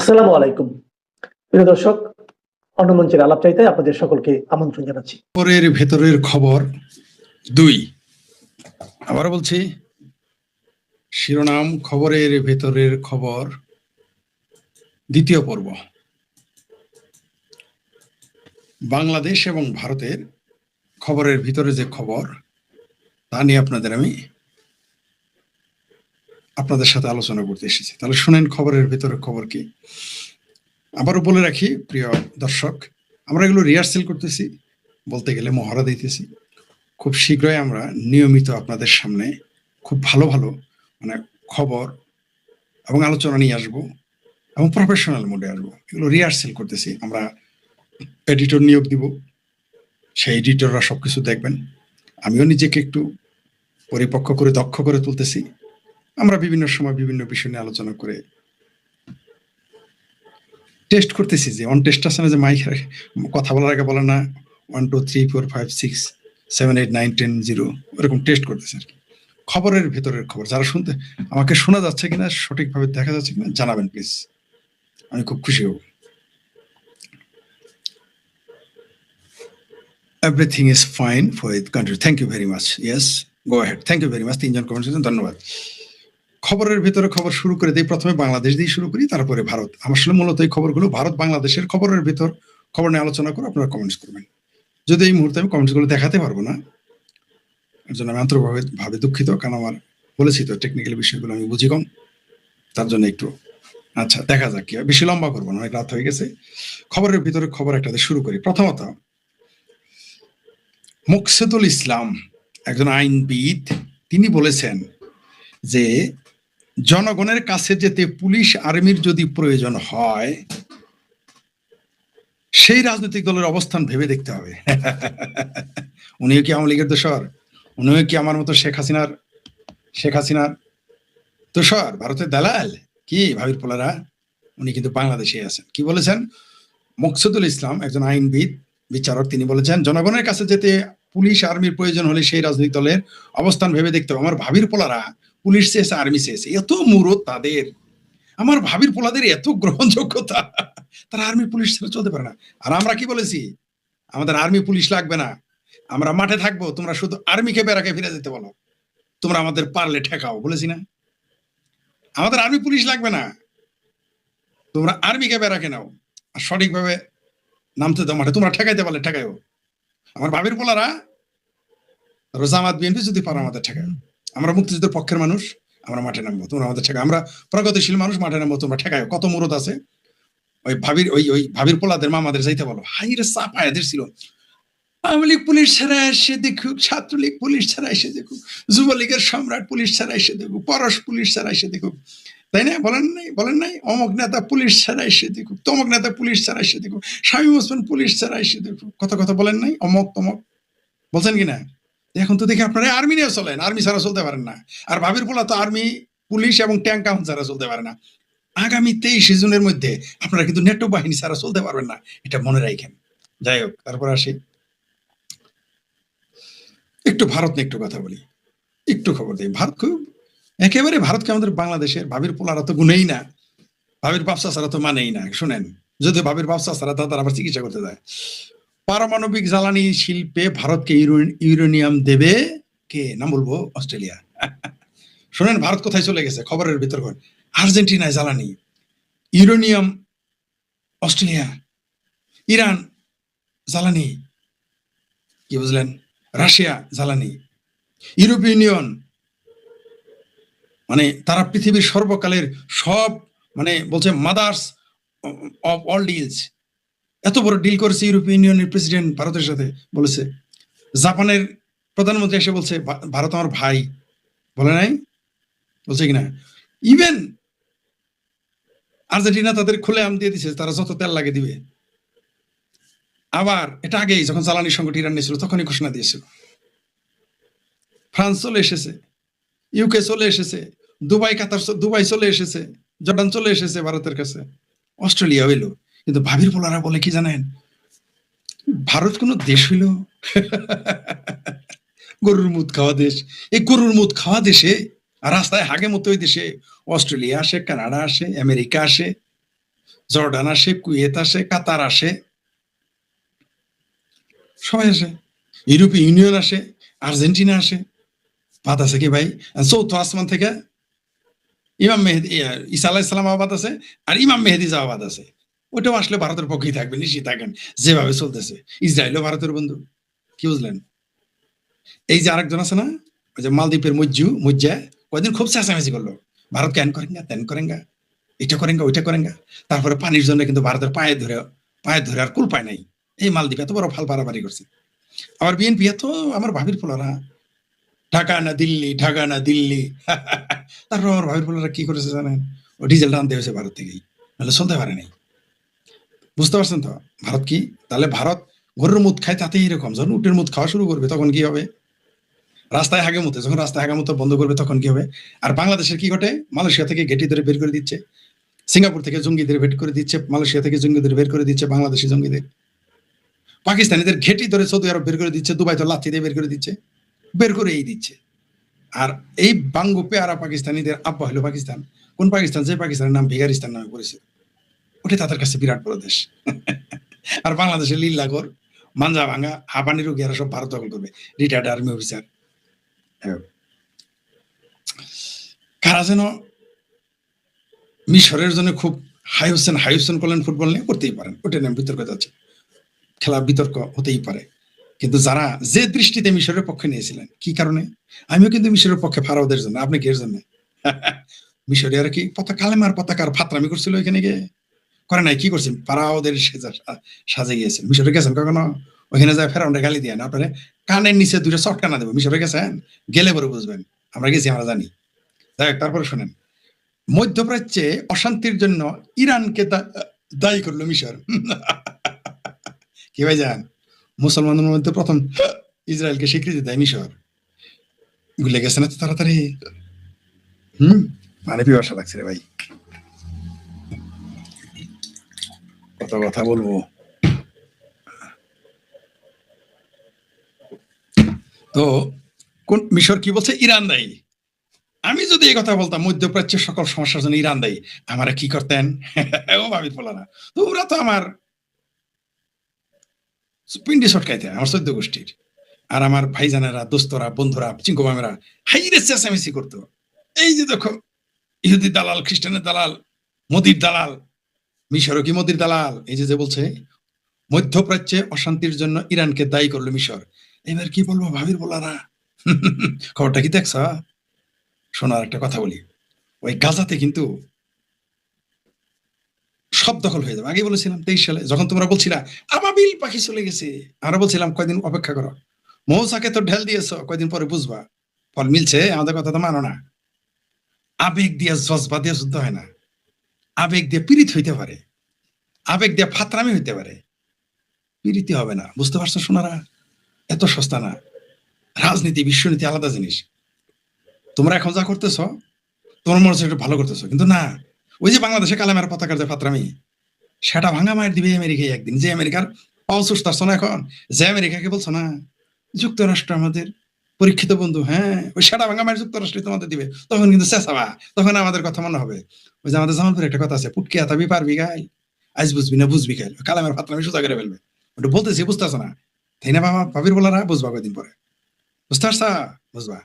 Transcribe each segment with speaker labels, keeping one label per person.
Speaker 1: আসসালামু আলাইকুম প্রিয় দর্শক, অন্য মঞ্চের আলাপ চাইতে আপনাদের সকলকে আমন্ত্রণ জানাচ্ছি।
Speaker 2: খবরের ভেতরের খবর 2, আবার বলছি, শিরোনাম খবরের ভেতরের খবর, দ্বিতীয় পর্ব। বাংলাদেশ এবং ভারতের খবরের ভিতরে যে খবর তা নিয়ে আপনাদের সাথে আলোচনা করতে এসেছি। তাহলে শুনেন খবরের ভেতরের খবর কি। আবারও বলে রাখি প্রিয় দর্শক, আমরা এগুলো রিহার্সেল করতেছি, বলতে গেলে মহড়া দিতেছি। খুব শীঘ্রই আমরা নিয়মিত আপনাদের সামনে খুব ভালো ভালো খবর এবং আলোচনা নিয়ে আসবো এবং প্রফেশনাল মোডে আসবো। এগুলো রিহার্সেল করতেছি। আমরা এডিটর নিয়োগ দিব, সেই এডিটররা সবকিছু দেখবেন। আমিও নিজেকে একটু পরিপক্ক করে দক্ষ করে তুলতেছি। আমরা বিভিন্ন সময় বিভিন্ন বিষয় নিয়ে আলোচনা করে টেস্ট করতেছি, যে অন টেস্ট আছে না, যে মাইক কথা বলার আগে বলে না 1 2 3 4 5 6 7 8 9 10 0, ওরকম টেস্ট করতেছি আর কি। খবরের ভেতরের খবর, যারা শুনতে আমাকে শোনা যাচ্ছে কিনা, সঠিকভাবে দেখা যাচ্ছে কিনা জানাবেন প্লিজ, আমি খুব খুশি হব। Everything is fine for the country, thank you very much, yes go ahead, thank you very much. 3 জন কমেন্ট করেছেন, ধন্যবাদ। খবরের ভেতরে খবর শুরু করে দিই। প্রথমে বাংলাদেশ দিয়ে শুরু করি, তারপরে ভারত। আমার আসলে মূলত এই খবরগুলো ভারত বাংলাদেশের খবরের ভেতর খবর নিয়ে আলোচনা করে আপনারা কমেন্টস করবেন। যদি এই মুহূর্তে আমি কমেন্টস গুলো দেখাতে পারবো না, এর জন্য আমি আন্তরিকভাবে দুঃখিত, কারণ আমার বলেছি তো টেকনিক্যাল বিষয়গুলো আমি বুঝি কম, তার জন্য একটু আচ্ছা দেখা যাক কি হয়। বেশি লম্বা করবো না, অনেক রাত হয়ে গেছে। খবরের ভিতরে খবর একটাতে শুরু করি। প্রথমত, মোকসেদুল ইসলাম একজন আইনবিদ, তিনি বলেছেন যে জনগণের কাছে যেতে পুলিশ আর্মির যদি প্রয়োজন হয়, সেই রাজনৈতিক দলের অবস্থান ভেবে দেখতে হবে। উনিও কি আওয়ামী লীগের দোসর? উনিও কি আমার মতো শেখ হাসিনার দোসর, ভারতের দালাল? কি ভাবির পোলারা, উনি কিন্তু বাংলাদেশে আছেন। কি বলেছেন মোকসেদুল ইসলাম, একজন আইনবিদ বিচারক, তিনি বলেছেন জনগণের কাছে যেতে পুলিশ আর্মির প্রয়োজন হলে সেই রাজনৈতিক দলের অবস্থান ভেবে দেখতে হবে। আমার ভাবির পোলারা পুলিশ চেয়েছে, আর্মি চেয়েছে, এত মুরত তাদের। আমার ভাবির পোলাদের এত গ্রহণযোগ্যতা, তারা আর্মি পুলিশ ছেড়ে চলতে পারে না। আর আমরা কি বলেছি, আমাদের আর্মি পুলিশ লাগবে না, আমরা মাঠে থাকবো, তোমরা শুধু আর্মিকে বেড়াকে ফিরে যেতে বলো, তোমরা আমাদের পারলে ঠেকাও, বলেছি না? আমাদের আর্মি পুলিশ লাগবে না, তোমরা আর্মিকে বেড়াকে নাও, আর সঠিকভাবে নামতে দাও মাঠে, তোমরা ঠেকাইতে পারলে ঠেকাইও। আমার ভাবির পোলারা জামাত বিএনপি যদি পারো আমাদের ঠেকাও। আমরা মুক্তিযুদ্ধের পক্ষের মানুষ, আমরা মাঠে নামবো, তোমরা আমাদের ঠেকাও। আমরা প্রগতিশীল মানুষ, মাঠে নামবো, তোমরা ঠেকাও। কত মুরত আছে ওই ভাবির পোলাদের মামাদের যাইতে বলো। হাইরে চাপা এদের ছিল, আওয়ামী লীগ পুলিশ ছাড়া এসে দেখুক, ছাত্রলীগ পুলিশ ছাড়া এসে দেখুক, যুবলীগের সম্রাট পুলিশ ছাড়া এসে দেখুক, পরশ পুলিশ ছাড়া এসে দেখুক, তাই না? বলেন নাই অমুক নেতা পুলিশ ছাড়া এসে দেখুক, তমক নেতা পুলিশ ছাড়া এসে দেখুক, শামীম ওসমান পুলিশ ছাড়া এসে দেখুক, কথা বলেন নাই? অমক তমক বলছেন কিনা? এখন তো দেখি আপনারা আর্মি নিয়ে চলেন, আর্মি ছাড়া চলতে পারেন না। আর ভাবির পোলা তো আর্মি পুলিশ এবং ট্যাঙ্ক কাউন্ট ছাড়া চলতে পারে না। আগামী 23 জুনের মধ্যে আপনারা কিন্তু নেটো বাহিনী ছাড়া চলতে পারবেন না, এটা মনে রাখেন। যাই হোক, তারপর আসি একটু ভারত নিয়ে একটু কথা বলি, একটু খবর দিই। ভারত খুব একেবারে, ভারতকে আমাদের বাংলাদেশের ভাবির পোলারা তো গুনেই না, ভাবির ব্যবসা ছাড়া তো মানেই না। শুনেন, যদি ভাবির ব্যবসা ছাড়া তারা আবার চিকিৎসা করতে যায়। পারমাণবিক জ্বালানি শিল্পে ভারতকে ইউরেনিয়াম দেবে কে? নাম বলবো, অস্ট্রেলিয়া। শোনেন ভারত কোথায় চলে গেছে, খবরের ভিতর আর্জেন্টিনায় জ্বালানি, ইউরেনিয়াম অস্ট্রেলিয়া, ইরান জ্বালানি, কি বুঝলেন? রাশিয়া জ্বালানি, ইউরোপীয় ইউনিয়ন, মানে তারা পৃথিবীর সর্বকালের সব, মানে বলছে মাদার্স অফ অল ডিলস। এত বড় ডিল করেছে ইউরোপীয় ইউনিয়নের প্রেসিডেন্ট ভারতের সাথে, বলেছে। জাপানের প্রধানমন্ত্রী এসে বলছে ভারত আমার ভাই, বলে নাই? বলছে কিনা? ইভেন আর্জেন্টিনা তাদের খুলে আম দিয়ে দিছে, তারা যত তেল লাগে দিবে। আবার এটা আগেই যখন জ্বালানি সংকট ইরান নিয়েছিল তখনই ঘোষণা দিয়েছিল। ফ্রান্স চলে এসেছে, ইউকে চলে এসেছে, দুবাই চলে এসেছে, জর্ডান চলে এসেছে ভারতের কাছে, অস্ট্রেলিয়া হইল। কিন্তু ভাবির পোলারা বলে কি জানেন, ভারত কোন দেশ হইল? গরুর মুদ খাওয়া দেশ। এই গরুর মুদ খাওয়া দেশে রাস্তায় হাগে মতো ওই দেশে অস্ট্রেলিয়া আসে, কানাডা আসে, আমেরিকা আসে, জর্ডান আসে, কুয়েত আসে, কাতার আসে, সবাই আসে, ইউরোপীয় ইউনিয়ন আসে, আর্জেন্টিনা আসে। বাদ আছে কি ভাই? চৌথ আসমান থেকে ইমাম মেহেদি, ঈসা আলাইহিস সালাম আবাদ আছে, আর ইমাম মেহেদি আবাদ আছে। ওটাও আসলে ভারতের পক্ষেই থাকবে, নিশ্চিত থাকেন, যেভাবে চলতেছে। ইসরায়েলও ভারতের বন্ধু। কি বুঝলেন? এই যে আরেকজন আছে না, ওই যে মালদ্বীপের মুজ্জা, কয়দিন খুব চেঁচামেচি করলো, ভারত ক্যান করেন গা, ত্যান করেন গা, এটা করেন গা, ওইটা করেন গা। তারপরে পানির জন্য কিন্তু ভারতের পায়ে ধরে আর কুল পায় নাই। এই মালদ্বীপ এত বড় ফাল পারাপারি করছে। আবার বিএনপি এত, আমার ভাবির পোলারা, ঢাকা না দিল্লি, ঢাকা না দিল্লি। তারপর আমার ভাবির পোলারা কি করেছে জানেন? ও ডিজেল আনতে হয়েছে ভারত থেকেই, নাহলে চলতে পারে নাই। বুঝতে পারছেন তো ভারত কি? তাহলে ভারত গরুর মুদ খায়, তাতে এরকম। যখন উটের মুদ খাওয়া শুরু করবে তখন কি হবে? রাস্তায় হাগেমুতে, যখন রাস্তায় হাগামুতে বন্ধ করবে তখন কি হবে? আর বাংলাদেশের কি ঘটে? মালয়েশিয়া থেকে ঘেঁটি ধরে বের করে দিচ্ছে, সিঙ্গাপুর থেকে জঙ্গিদের বের করে দিচ্ছে, মালয়েশিয়া থেকে জঙ্গিদের বের করে দিচ্ছে, বাংলাদেশি জঙ্গিদের। পাকিস্তানিদের ঘেঁটি ধরে সৌদি আরব বের করে দিচ্ছে, দুবাই তো লাথি দিয়ে বের করে দিচ্ছে, বের করেই দিচ্ছে। আর এই বাঙ্গু পেয়ারা পাকিস্তানিদের আব্বা হলো পাকিস্তান। কোন পাকিস্তান? যে পাকিস্তানের নাম ভিগারিস্তান নামে পরিচিত। ওটা তাদের কাছে বিরাট বড় দেশ। আর বাংলাদেশের লীলাগর, মাঞ্জা ভাঙা, হাঁপানি রোগী, এরা সব ভারত দখল করবে। রিটায়ার্ড আর্মি অফিসার কারা যেন মিশরের জন্য খুব হাই হোসেন করলেন ফুটবল নিয়ে, করতেই পারেন, ওটা নিয়ে বিতর্ক যাচ্ছে, খেলা বিতর্ক হতেই পারে। কিন্তু যারা যে দৃষ্টিতে মিশরের পক্ষে নিয়েছিলেন, কি কারণে? আমিও কিন্তু মিশরের পক্ষে, ফারাওদের জন্য। আপনি কি এর জন্য? মিশরীয়রা কি কালেমার পতাকার ফাতরামি করছিল এখানে গিয়ে? করে নাই, কি করছেন? ফারাওদের সাজে গিয়েছেন। মিশরে গেছেন কখনো? ওখানে যায় ফেরাউন্ডে গালি দিয়ে না, আপনারা কানের নিচে দুটো চটকানা দেবো। মিশরে গেছেন? গেলে পরে বুঝবেন। আমরা গেছি, আমরা জানি। যাই হোক, তারপরে শোনেন, মধ্যপ্রাচ্যে অশান্তির জন্য ইরানকে দায়ী করলো মিশর। কি ভাই যান? মুসলমানদের মধ্যে প্রথম ইসরায়েলকে স্বীকৃতি দেয় মিশর। ভুলে গেছে না তো তাড়াতাড়ি? মানে পিপাসা লাগছে রে ভাই, কত কথা বলবো। তো কোন মিশর কি বলছে? ইরান দায়ী। আমি যদি এই কথা বলতাম মধ্যপ্রাচ্যের সকল সমস্যার জন্য ইরান দায়ী, আমারা কি করতেন? ও ভাবির পোলারা, তোমরা তো আমার পিন্ডি ছটকাইতে, আমার 14 গোষ্ঠীর। আর আমার ভাইজানেরা, দোস্তরা, বন্ধুরা, চিঙ্কু মামেরা হাইরে চেঁচামেচি করতো। এই যে দেখো, ইহুদি দালাল, খ্রিস্টানের দালাল, মোদির দালাল। মিশরও কি মোদির দালাল? এই যে বলছে মধ্যপ্রাচ্যে অশান্তির জন্য ইরানকে দায়ী করলো মিশর। এবার কি বলবো ভাবির বলারা? খবরটা কি দেখছ? শোনার একটা কথা বলি, ওই গাজাতে কিন্তু সব দখল হয়ে যাবে। আগে বলেছিলাম 23 সালে, যখন তোমরা বলছিলা আবাবিল পাখি চলে গেছে, আমরা বলছিলাম কয়দিন অপেক্ষা করো, মৌসাকে তো ঢেল দিয়েছ, কয়দিন পরে বুঝবা। ফল মিলছে, আমাদের কথা তো মানো না। আবেগ দিয়ে, জজবা দিয়ে যুদ্ধ হয় না। আবেগ দিয়ে পীড়িত হইতে পারে, আবেগ দিয়ে ফাতরামি হইতে পারে, পীড়িতি হবে না। বুঝতে পারছো শোনারা? এত সস্তা না। রাজনীতি, বিশ্বনীতি আলাদা জিনিস। তোমরা এখন যা করতেছ, তোমার মনে হচ্ছে একটু ভালো করতেছ, কিন্তু না। ওই যে বাংলাদেশে কালেমার পতাকার যে ফাতরামি, সেটা ভাঙা মায়ের দিবে আমেরিকায় একদিন। যে আমেরিকার পাওসুস তার না এখন, যে আমেরিকাকে বলছো না যুক্তরাষ্ট্র আমাদের পরীক্ষিত বন্ধু, হ্যাঁ, ওই সেটা ভাঙা মায়ের যুক্তরাষ্ট্র তোমাদের দিবে, তখন কিন্তু চেঁচাবা, তখন আমাদের কথা মনে হবে। ওই যে আমাদের জামালপুরে একটা কথা আছে, পুটকি আতাবি পারবি গাইল, আজ বুঝবি না বুঝবি খাইল, কালামের ফাতরামি সোজা করে ফেলবে। ওটা বলতেছি, বুঝতেছো না? তাই না বাবা? ভাবির বলারা বুঝবা কয়দিন পরে, বুঝতে পারছা? বুঝবা।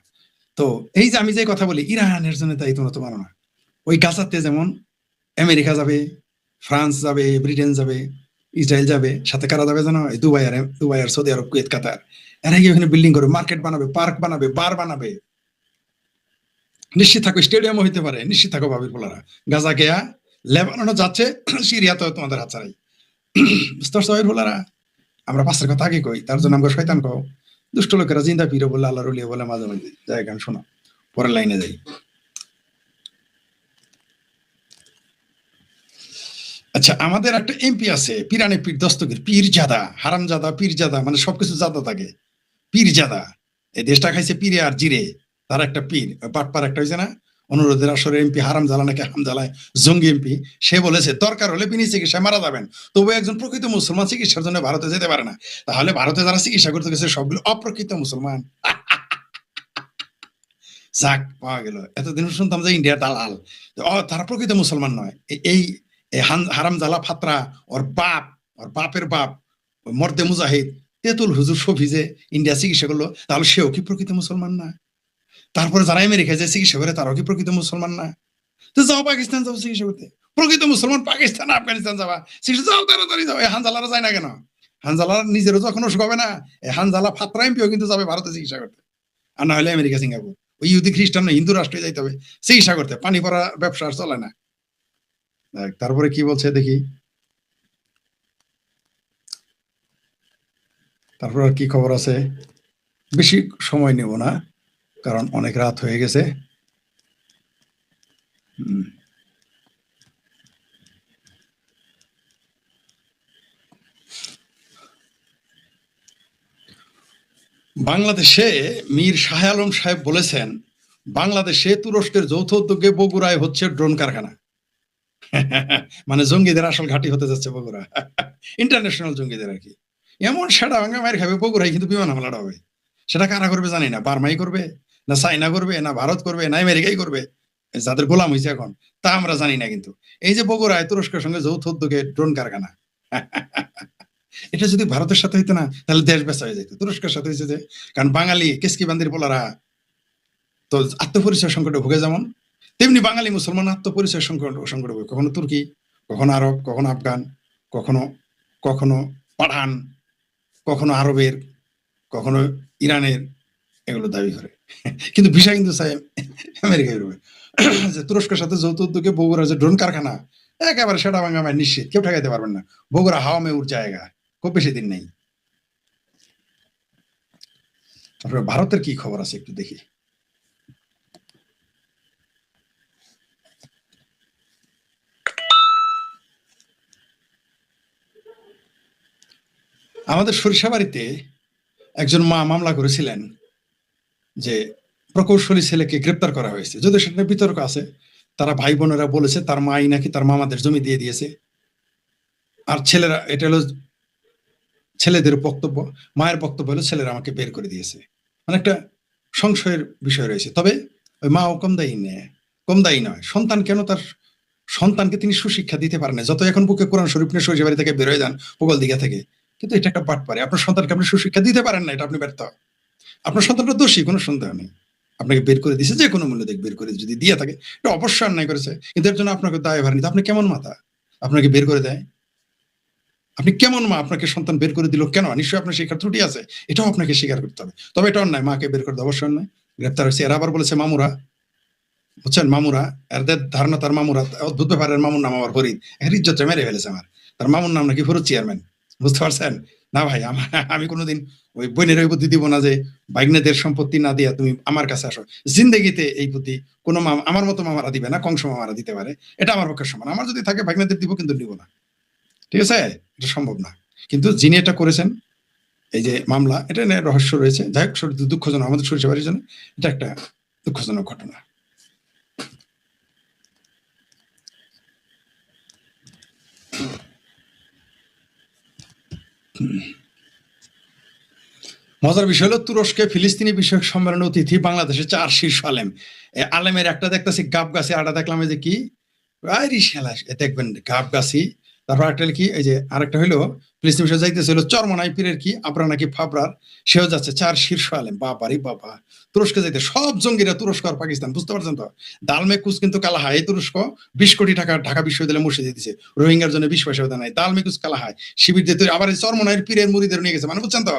Speaker 2: তো এই যে আমি যে কথা বলি ইরানের জন্য, তাই তোমরা তো মানো না। ওই গাজাতে যেমন আমেরিকা যাবে, ফ্রান্স যাবে, ব্রিটেন যাবে, ইসরায়েল যাবে, সাথে কারা যাবে জানো? দুবাই আর সৌদি আরব, কুয়েত, কাতার। এরা গিয়ে ওখানে বিল্ডিং করবে, মার্কেট বানাবে, পার্ক বানাবে, বার বানাবে। নিশ্চিত থাকো, স্টেডিয়ামও হইতে পারে। নিশ্চিত থাকো ভাবির পোলারা, গাজা গেয়া লেবাননও যাচ্ছে, সিরিয়া তো তোমাদের হাত ছাড়াই। বুঝতে পারছো ভাবির পোলারা? আমরা পাশের কথা আগে কই, তার জন্য আমরা শয়তান কও। দুষ্ট লোকেরা জিন্দা পীর বলে, আল্লাহ রলিয়া বলে, মাঝে মাঝে যাই গান শোনা। পরের লাইনে যাই। আচ্ছা, আমাদের একটা এমপি আছে, পিরানে পীর দস্তগীর, পীর জাদা, হারাম জাদা, পীর জাদা, মানে সবকিছু জাদা থাকে। পীর জাদা, এই দেশটা খাইছে পীরে আর জিরে। তার একটা পীর, বাটপার একটা হয়েছে না, অনুরোধের আসরে এমপি, হারাম জ্বালা নাকি হাম জ্বালায়, জঙ্গি এমপি। সে বলেছে দরকার হলে বিনি চিকিৎসায় মারা যাবেন, তবু একজন প্রকৃত মুসলমান চিকিৎসার জন্য ভারতে যেতে পারে না। তাহলে ভারতে যারা চিকিৎসা করতে গেছে সবগুলো অপ্রকৃত মুসলমান। যাক, পাওয়া গেল। এতদিন শুনতাম যে ইন্ডিয়া দালাল, তারা প্রকৃত মুসলমান নয়। এই এই হারামজালা ফাত্রা, ওর বাপের বাপ ওই মর্দে মুজাহিদ তেতুল হুজুর শফি যে ইন্ডিয়া চিকিৎসা করলো, তাহলে সেও কি প্রকৃত মুসলমান না? তারপরে যারা আমেরিকায় যে চিকিৎসা করে তারাও কি প্রকৃত মুসলমান না? তো যাও পাকিস্তান যাও চিকিৎসা করতে, প্রকৃত মুসলমান পাকিস্তান আফগানিস্তান যাবা চিকিৎসা, যাও তাড়াতাড়ি যাও। এই হানজালারা যায় না কেন? হানজালার নিজেরও যখন অসুখ হবে না, এই হানজালা ফাত্রা এমপিও কিন্তু যাবে ভারতে চিকিৎসা করতে, আর না হলে আমেরিকা সিঙ্গাপুর। ওই ইহুদি খ্রিস্টান হিন্দু রাষ্ট্রে যাইতে হবে চিকিৎসা করতে, পানি পড়া ব্যবসা আর চলে না। তারপরে কি বলছে দেখি, তারপর আর কি খবর আছে? বেশি সময় নেব না, কারণ অনেক রাত হয়ে গেছে। বাংলাদেশে মীর শাহ আলম সাহেব বলেছেন, বাংলাদেশে তুরস্কের যৌথ উদ্যোগে বগুড়ায় হচ্ছে ড্রোন কারখানা। মানে জঙ্গিদের আসল ঘাঁটি হতে যাচ্ছে বগুড়া, ইন্টারন্যাশনাল জঙ্গিদের আর কি। এমন সেটা ভাঙা মায়ের খাবে বগুড়ায়, কিন্তু বিমান হামলাটা হবে। সেটা কারা করবে জানি না, বার্মাই করবে না চাইনা করবে না ভারত করবে না আমেরিকাই করবে, যাদের গোলাম হয়েছে এখন, তা আমরা জানি না। কিন্তু এই যে বগুড়ায় তুরস্কের সঙ্গে যৌথ উদ্যোগে ড্রোন কারখানা, এটা যদি ভারতের সাথে হইতো না, তাহলে দেশ বেচা হয়ে যেত। তুরস্কের সাথে হয়েছে যে, কারণ বাঙালি কেসকি বান্দির পোলারা তো আত্মপরিচয় সংকটে ভুগে, যেমন তেমনি বাঙালি মুসলমান আত্মপরিচয় সংকটে ভুগে। কখনো তুর্কি, কখনো আরব, কখনো আফগান, কখনো কখনো পাঠান, কখনো আরবের, কখনো ইরানের, এগুলো দাবি করে। কিন্তু ভিসা কিন্তু চাই আমেরিকায় রবে। যে তুরস্কের সাথে যৌথ উদ্যোগে বগুড়ার যে ড্রোন কারখানা, একেবারে সেটা ভাঙা নিশ্চিত, কেউ ঠেকাইতে পারবেন না। বগুড়া হাওয়া মেউর জায়গা, খুব বেশি দিন নেই। তারপরে ভারতের কি খবর আছে একটু দেখি। আমাদের সরিষাবাড়িতে একজন মা মামলা করেছিলেন যে প্রকৌশলী ছেলেকে গ্রেপ্তার করা হয়েছে, যদি সেটা বিতর্ক আছে। তারা ভাই বোনেরা বলেছে তার মাই নাকি তার মামাদের জমি দিয়ে দিয়েছে, আর ছেলেরা, এটা হলো ছেলেদের বক্তব্য, মায়ের বক্তব্য হলো ছেলেরা আমাকে বের করে দিয়েছে। মানে একটা সংশয়ের বিষয় রয়েছে। তবে ওই মাও কম দায়ী নয়। সন্তান কেন তার সন্তানকে তিনি সুশিক্ষা দিতে পারেন না, যত এখন বুকে কোরআন শরীফ নিয়ে সরিষাবাড়ি থেকে বের হয়ে যান পোগল দিঘা থেকে, কিন্তু এটা একটা বাটপারে। আপনার সন্তানকে আপনি সুশিক্ষা দিতে পারেন না, এটা আপনি ব্যর্থ। আপনার সন্তানটা দোষী, কোনো সন্দেহ নেই। আপনাকে বের করে দিয়েছে, যে কোনো মূল্য বের করে যদি দিয়ে থাকে, এটা অবশ্যই অন্যায় করেছে, কিন্তু এর জন্য আপনাকে দায়ভার নিতে। আপনি কেমন মাতা, আপনাকে বের করে দেয়? আপনি কেমন মা, আপনাকে সন্তান বের করে দিল কেন? নিশ্চয়ই আপনার শিক্ষার ত্রুটি আছে, এটাও আপনাকে স্বীকার করতে হবে। তবে এটা অন্যায়, মাকে বের করে দেওয়া অবশ্যই অন্যায়। গ্রেপ্তার হয়েছে। এরা আবার বলেছে মামুরা, বুঝছেন, মামুরা, এদের ধারণা তার মামুরা অদ্ভুত ব্যাপারের মামুর নাম আমার ফরিদ, এর ইজ্জতটা মেরে ফেলেছে আমার। তার মামুর নাম নাকি ফরিদ চেয়ারম্যান, বুঝতে পারছেন? না ভাই, আমি কোনোদিন ওই বোনের ওই বুদ্ধি দিব না যে ভাগ্নেদের সম্পত্তি না দিয়া তুমি আমার কাছে আসো। জিন্দগিতে এই বুদ্ধি কোনো মামা, আমার মতো মামারা দিবে না, কংস মামারা দিতে পারে, এটা আমার পক্ষে সমান। আমার যদি থাকে ভাগ্নেদের দিব, কিন্তু দিব না, ঠিক আছে? এটা সম্ভব না। কিন্তু যিনি এটা করেছেন, এই যে মামলা, এটা নিয়ে রহস্য রয়েছে। যাই হোক, দুঃখজনক, আমাদের সরিষাবাড়ির জন্য এটা একটা দুঃখজনক ঘটনা। মজার বিষয় হলো, তুরস্কে ফিলিস্তিনি বিষয়ক সম্মেলনে অতিথি বাংলাদেশের 4 শীর্ষ আলেম। আলেমের একটা দেখতেছি গাব গাছি, আটা দেখলাম এই যে কি আইরিশ হেলাস, দেখবেন গাব গাছি। তারপর একটা কি, এই যে আরেকটা হইলো ফিলিস্তিন বিষয় যাইতেছিল চরমনাই পীরের কি আবরা নাকি ফাবরার, সেও যাচ্ছে। 4 শীর্ষ আলেম, বাবারি বাবা। তুরস্কে যাইতে সব জঙ্গিরা তুরস্ক আর পাকিস্তান, বুঝতে পারছেন তো? দালমে কুচ কিন্তু কালা হয়। এই তুরস্ক 20 কোটি টাকা ঢাকা বিশ্ববিদ্যালয়ে মসজিদে দিচ্ছে, রোহিঙ্গার জন্য 20 পয়সা দেয় নাই। দালমে কুচ কালা হয়, শিবির দিতে আবার এই চরমনাইয়ের পীরের মুড়িদের নিয়ে গেছে, মানে বুঝছেন তো?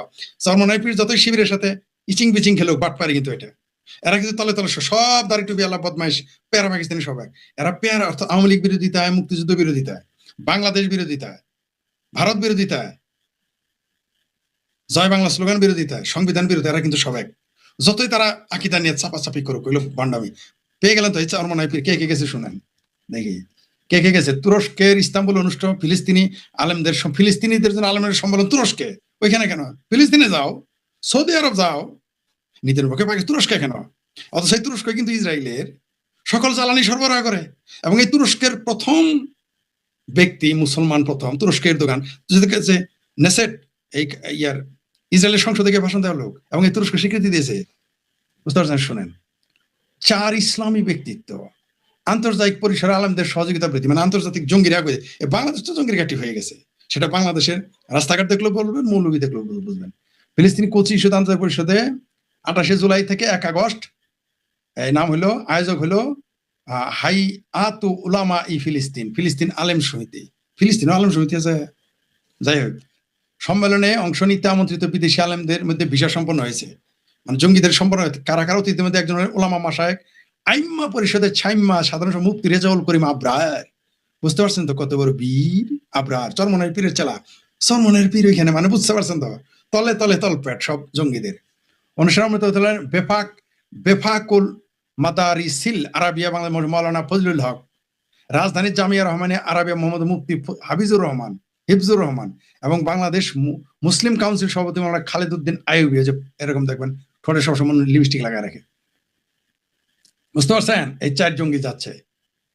Speaker 2: চরমনাই পীর যতই শিবিরের সাথে ইচিং বিচিং খেলেও বাট পারে, কিন্তু এটা এরা কিন্তু তলে তলে সব দাঁড়ি টুপি আল্লাহ বদমাইশ পেয়ারা পাকিস্তানি সবাই। এরা পেয়ারা অর্থ আওয়ামী লীগ বিরোধিতায়, মুক্তিযুদ্ধ বিরোধিতায়, বাংলাদেশ বিরোধিতায়, ভারত বিরোধিতায়, জয় বাংলা স্লোগান বিরোধিতায়, সংবিধান বিরোধী, এরা কিন্তু সব এক। যতই তারা আকিদা নিয়ে চাপাচাপি করুক, ওইগুলো বান্ডামি। পেয়ে গেলেন তো এই চরমনাই পীর, কে কে গেছে শুনেন দেখি, কে কে গেছে? তুরস্কের ইস্তাম্বুল অনুষ্ঠিত ফিলিস্তিনি আলেমদের, ফিলিস্তিনিদের জন্য আলেমের সম্মেলন তুরস্কে। ওইখানে কেন? ফিলিস্তিনে যাও, সৌদি আরব যাও, নিজের পক্ষে পাকিস্তান, তুরস্কে কেন? অথচ এই তুরস্ক কিন্তু ইসরায়েলের সকল জ্বালানি সরবরাহ করে। এবং এই তুরস্কের প্রথম ব্যক্তি, মুসলমান প্রথম তুরস্কের দোকান যে নেসেট, এই ইয়ার ইসরায়েলের সংসদে গিয়ে ভাষণ দেওয়া লোক, এবং এই তুরস্ক স্বীকৃতি দিয়েছে, বুঝতে পারছেন? শুনেন, 4 ইসলামী ব্যক্তিত্ব আন্তর্জাতিক পরিসরে আলেমদের সহযোগিতা প্রতি, মানে আন্তর্জাতিক জঙ্গিরা বাংলাদেশ তো জঙ্গির ঘাঁটি হয়ে গেছে, সেটা বাংলাদেশের রাস্তাঘাট দেখলেও বলবেন, মৌলবী দেখলেও বুঝবেন। ফিলিস্তিনি কোচি ইস্যুতে আন্তর্জাতিক পরিষদে 28 জুলাই থেকে 1 আগস্ট নাম হলো, আয়োজক হলো হাই আতু উলামা ই ফিলিস্তিন, ফিলিস্তিন আলেম সমিতি। ফিলিস্তিন আলেম সমিতি আছে। যাই হোক, সম্মেলনে অংশ নিতে আমন্ত্রিত বিদেশি আলেমদের মধ্যে ভিসা সম্পন্ন হয়েছে, মানে জঙ্গিদের সম্পন্ন হয়েছে কারা কারা অতীতের মধ্যে একজন ওলামা মাশায়েখ, আইম্মা পরিষদের ছাইম্মা সাধারণ মুফতি রেজাউল করিম আবরার। বুঝতে পারছেন তো কত বড় বীর আবরার, চরমনের পীরের চেলা, চরমনের পীর ওইখানে, মানে বুঝতে পারছেন তো, তলে তলে তলপেট সব জঙ্গিদের। অনুষ্ঠানে বেফাকুল মাদারিসিল আরাবিয়া বাংলা মাওলানা ফজলুল হক, রাজধানীর জামিয়া রহমানে আরাবিয়া মোহাম্মদ মুফতি হিফজুর রহমান এবং বাংলাদেশ মুসলিম কাউন্সিল সভাপতি মাওলানা খালেদ উদ্দিন আইয়ুবী, যে এরকম দেখবেন ঠোঁটে সবসময় লিপস্টিক লাগায় রাখে। বুঝতে পারছেন, এই 4 জঙ্গি যাচ্ছে,